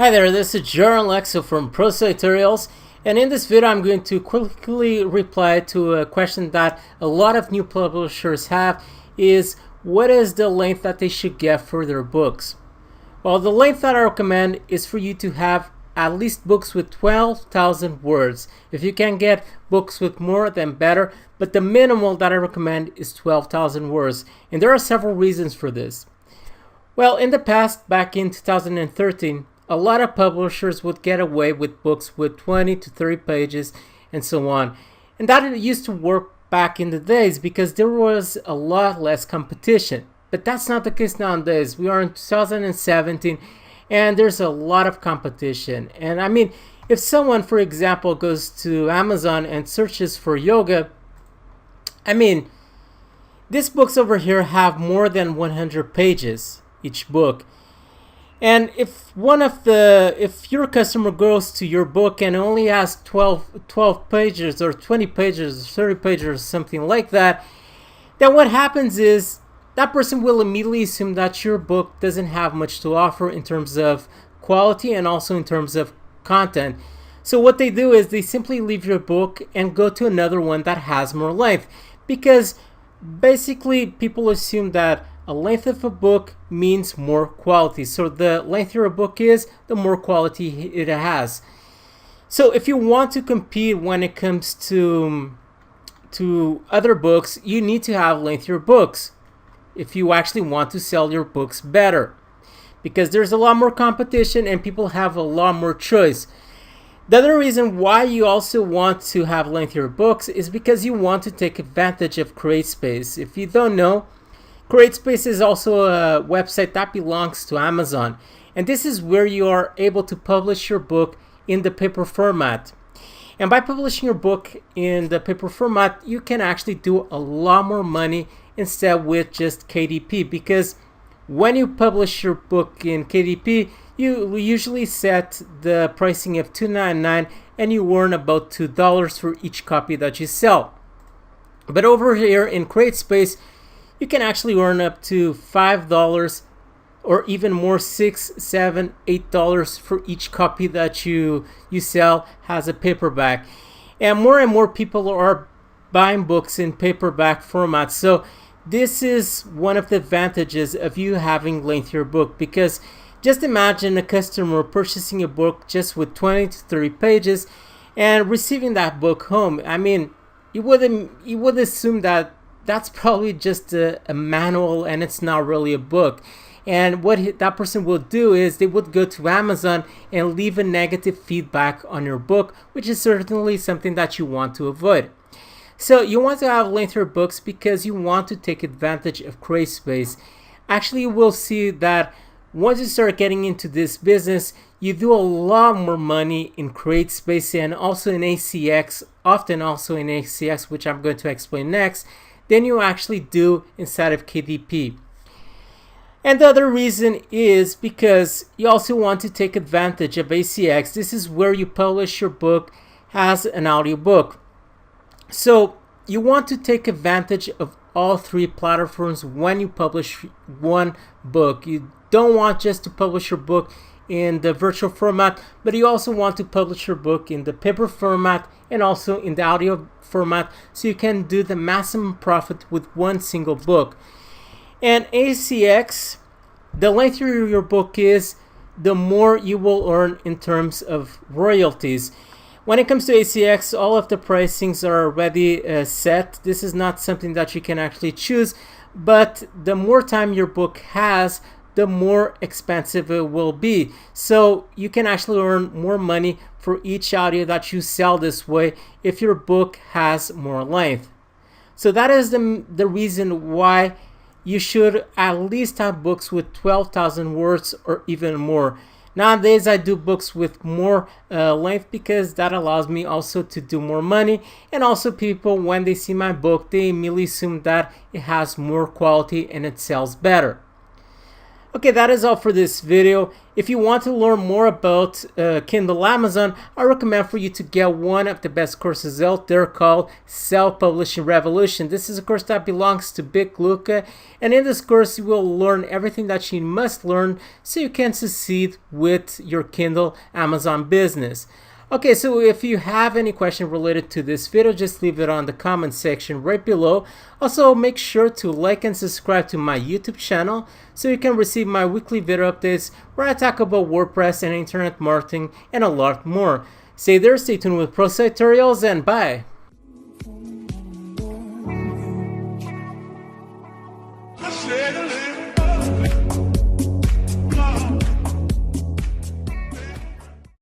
Hi there, this is Joran Lexo from Prosa Tutorials, and in this video I'm going to quickly reply to a question that a lot of new publishers have, is what is the length that they should get for their books? Well, the length that I recommend is for you to have at least books with 12,000 words. If you can get books with more, then better, but the minimal that I recommend is 12,000 words, and there are several reasons for this. Well, in the past, back in 2013, a lot of publishers would get away with books with 20 to 30 pages and so on. And that used to work back in the days because there was a lot less competition. But that's not the case nowadays. We are in 2017 and there's a lot of competition. And I mean, if someone, for example, goes to Amazon and searches for yoga, I mean, these books over here have more than 100 pages, each book. And if your customer goes to your book and only has 12 pages or 20 pages or 30 pages or something like that, then what happens is that person will immediately assume that your book doesn't have much to offer in terms of quality and also in terms of content. So what they do is they simply leave your book and go to another one that has more length, because basically people assume that a length of a book means more quality. So the lengthier a book is, the more quality it has. So if you want to compete when it comes to other books, you need to have lengthier books if you actually want to sell your books better, because there's a lot more competition and people have a lot more choice. The other reason why you also want to have lengthier books is because you want to take advantage of CreateSpace. If you don't know, CreateSpace is also a website that belongs to Amazon, and this is where you are able to publish your book in the paper format. And by publishing your book in the paper format, you can actually do a lot more money instead with just KDP, because when you publish your book in KDP, you usually set the pricing of $2.99 and you earn about $2 for each copy that you sell. But over here in CreateSpace, you can actually earn up to $5 or even more, $6, $7, $8 for each copy that you sell as a paperback. And more people are buying books in paperback format. So this is one of the advantages of you having lengthier book, because just imagine a customer purchasing a book just with 20 to 30 pages and receiving that book home. I mean, you would assume that that's probably just a manual and it's not really a book. And what that person will do is they would go to Amazon and leave a negative feedback on your book, which is certainly something that you want to avoid. So you want to have lengthier books because you want to take advantage of CreateSpace. Actually, you will see that once you start getting into this business, you do a lot more money in CreateSpace and also in ACX, often also in ACX, which I'm going to explain next, than you actually do inside of KDP. And the other reason is because you also want to take advantage of ACX. This is where you publish your book as an audiobook. So you want to take advantage of all three platforms when you publish one book. You don't want just to publish your book in the virtual format, but you also want to publish your book in the paper format and also in the audio format, so you can do the maximum profit with one single book. And ACX, the lengthier your book is, the more you will earn in terms of royalties. When it comes to ACX, all of the pricings are already set. This is not something that you can actually choose, but the more time your book has, the more expensive it will be. So you can actually earn more money for each audio that you sell this way if your book has more length. So that is the reason why you should at least have books with 12,000 words or even more. Nowadays I do books with more length because that allows me also to do more money, and also people, when they see my book, they immediately assume that it has more quality and it sells better. Okay, that is all for this video. If you want to learn more about Kindle Amazon, I recommend for you to get one of the best courses out there called Self-Publishing Revolution. This is a course that belongs to Big Luca, and in this course you will learn everything that you must learn so you can succeed with your Kindle Amazon business. Okay, so if you have any question related to this video, just leave it on the comment section right below. Also, make sure to like and subscribe to my YouTube channel so you can receive my weekly video updates where I talk about WordPress and internet marketing and a lot more. Stay there, stay tuned with Process Tutorials, and bye! I said a little